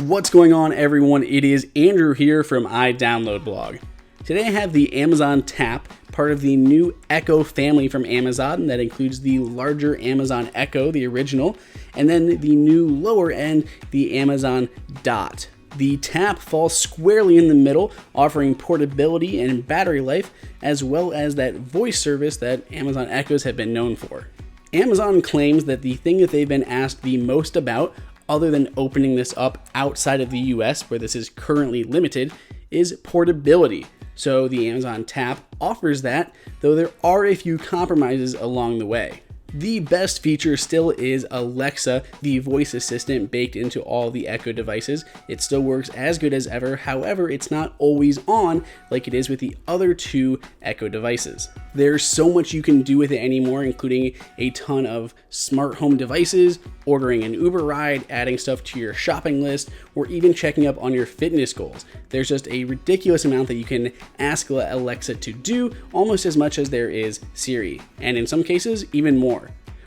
What's going on, everyone? It is Andrew here from iDownload Blog. Today I have the Amazon Tap, part of the new Echo family from Amazon that includes the larger Amazon Echo, the original, and then the new lower end, the Amazon Dot. The Tap falls squarely in the middle, offering portability and battery life, as well as that voice service that Amazon Echoes have been known for. Amazon claims that the thing that they've been asked the most about, other than opening this up outside of the US, where this is currently limited, is portability. So the Amazon Tap offers that, though there are a few compromises along the way. The best feature still is Alexa, the voice assistant baked into all the Echo devices. It still works as good as ever, however, it's not always on like it is with the other two Echo devices. There's so much you can do with it anymore, including a ton of smart home devices, ordering an Uber ride, adding stuff to your shopping list, or even checking up on your fitness goals. There's just a ridiculous amount that you can ask Alexa to do, almost as much as there is Siri, and in some cases, even more.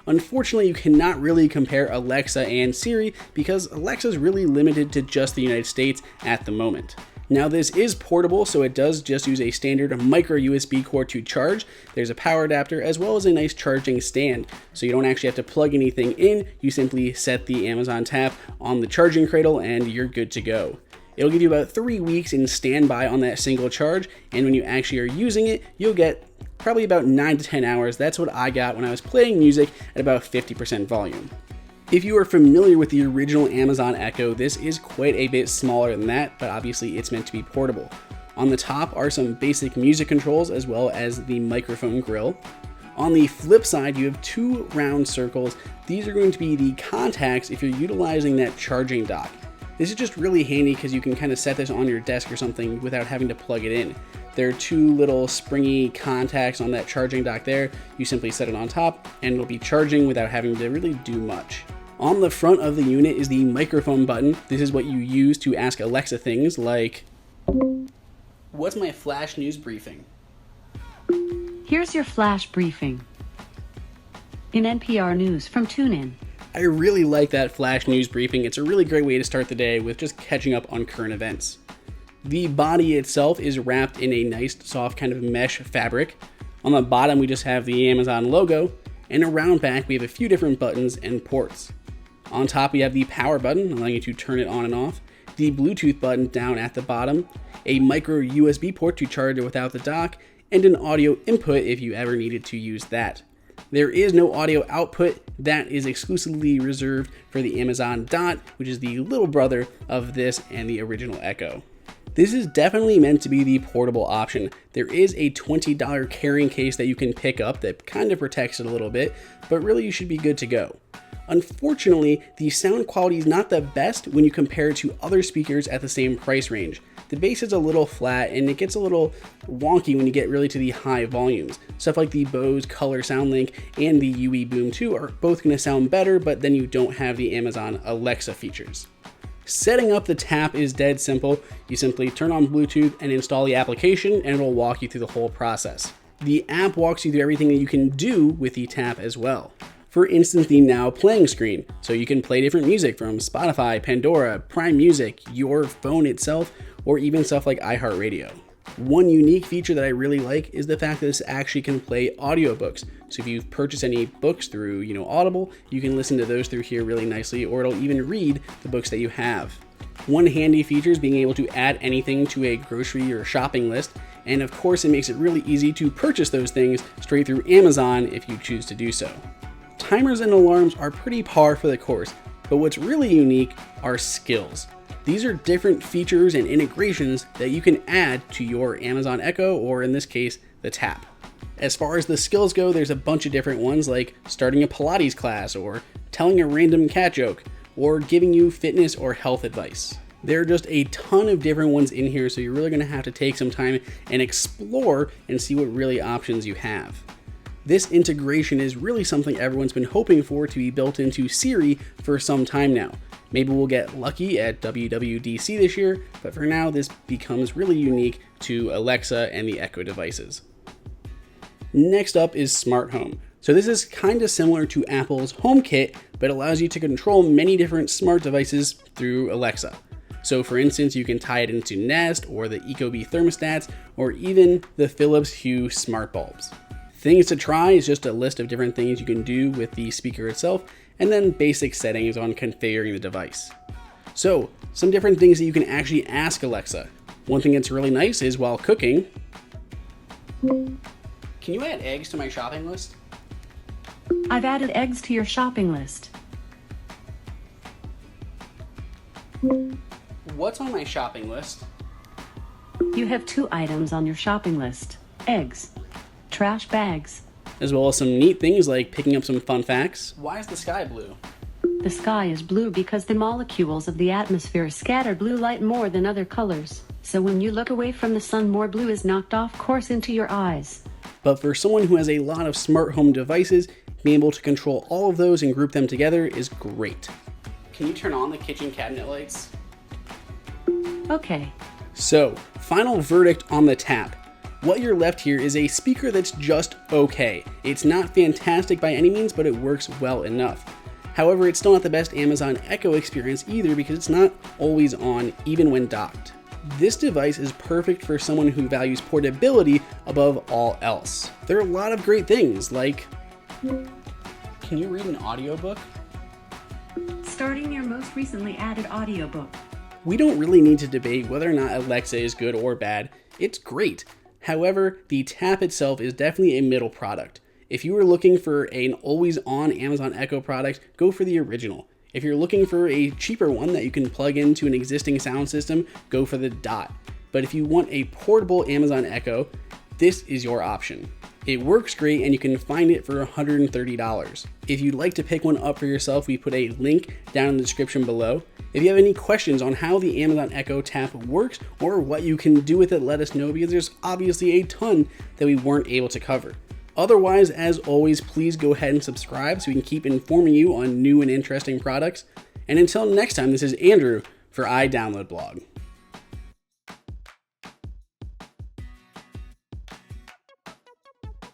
Unfortunately, you cannot really compare Alexa and Siri because Alexa is really limited to just the United States at the moment. Now this is portable, so it does just use a standard micro USB cord to charge. There's a power adapter as well as a nice charging stand, so you don't actually have to plug anything in. You simply set the Amazon Tap on the charging cradle and you're good to go. It'll give you about 3 weeks in standby on that single charge, and when you actually are using it, you'll get probably about 9 to 10 hours. That's what I got when I was playing music at about 50% volume. If you are familiar with the original Amazon Echo, this is quite a bit smaller than that, but obviously it's meant to be portable. On the top are some basic music controls as well as the microphone grill. On the flip side, you have two round circles. These are going to be the contacts if you're utilizing that charging dock. This is just really handy because you can kind of set this on your desk or something without having to plug it in. There are two little springy contacts on that charging dock there. You simply set it on top and it'll be charging without having to really do much. On the front of the unit is the microphone button. This is what you use to ask Alexa things like, "What's my flash news briefing?" Here's your flash briefing. In NPR News from TuneIn. I really like that flash news briefing. It's a really great way to start the day with just catching up on current events. The body itself is wrapped in a nice soft kind of mesh fabric. On the bottom we just have the Amazon logo, and around back we have a few different buttons and ports. On top we have the power button, allowing you to turn it on and off, the Bluetooth button down at the bottom, a micro USB port to charge it without the dock, and an audio input if you ever needed to use that. There is no audio output. That is exclusively reserved for the Amazon Dot, which is the little brother of this and the original Echo. This is definitely meant to be the portable option. There is a $20 carrying case that you can pick up that kind of protects it a little bit, but really you should be good to go. Unfortunately, the sound quality is not the best when you compare it to other speakers at the same price range. The bass is a little flat and it gets a little wonky when you get really to the high volumes. Stuff like the Bose Color SoundLink and the UE Boom 2 are both going to sound better, but then you don't have the Amazon Alexa features. Setting up the Tap is dead simple. You simply turn on Bluetooth and install the application and it'll walk you through the whole process. The app walks you through everything that you can do with the Tap as well. For instance, the Now Playing screen, so you can play different music from Spotify, Pandora, Prime Music, your phone itself, or even stuff like iHeartRadio. One unique feature that I really like is the fact that this actually can play audiobooks. So if you've purchased any books through, Audible, you can listen to those through here really nicely, or it'll even read the books that you have. One handy feature is being able to add anything to a grocery or shopping list, and of course it makes it really easy to purchase those things straight through Amazon if you choose to do so. Timers and alarms are pretty par for the course, but what's really unique are skills. These are different features and integrations that you can add to your Amazon Echo, or in this case, the Tap. As far as the skills go, there's a bunch of different ones like starting a Pilates class, or telling a random cat joke, or giving you fitness or health advice. There are just a ton of different ones in here, so you're really going to have to take some time and explore and see what really options you have. This integration is really something everyone's been hoping for to be built into Siri for some time now. Maybe we'll get lucky at WWDC this year, but for now this becomes really unique to Alexa and the Echo devices. Next up is Smart Home. So this is kind of similar to Apple's HomeKit, but allows you to control many different smart devices through Alexa. So for instance, you can tie it into Nest or the Ecobee thermostats or even the Philips Hue smart bulbs. Things to try is just a list of different things you can do with the speaker itself, and then basic settings on configuring the device. So some different things that you can actually ask Alexa. One thing that's really nice is while cooking, can you add eggs to my shopping list? I've added eggs to your shopping list. What's on my shopping list? You have 2 items on your shopping list: eggs, trash bags. As well as some neat things like picking up some fun facts. Why is the sky blue? The sky is blue because the molecules of the atmosphere scatter blue light more than other colors. So when you look away from the sun, more blue is knocked off course into your eyes. But for someone who has a lot of smart home devices, being able to control all of those and group them together is great. Can you turn on the kitchen cabinet lights? Okay. So, final verdict on the Tap. What you're left here is a speaker that's just okay. It's not fantastic by any means, but it works well enough. However, it's still not the best Amazon Echo experience either because it's not always on, even when docked. This device is perfect for someone who values portability above all else. There are a lot of great things like, can you read an audiobook? Starting your most recently added audiobook. We don't really need to debate whether or not Alexa is good or bad. It's great. However, the Tap itself is definitely a middle product. If you are looking for an always-on Amazon Echo product, go for the original. If you're looking for a cheaper one that you can plug into an existing sound system, go for the Dot. But if you want a portable Amazon Echo, this is your option. It works great and you can find it for $130. If you'd like to pick one up for yourself, we put a link down in the description below. If you have any questions on how the Amazon Echo Tap works or what you can do with it, let us know because there's obviously a ton that we weren't able to cover. Otherwise, as always, please go ahead and subscribe so we can keep informing you on new and interesting products. And until next time, this is Andrew for iDownload Blog.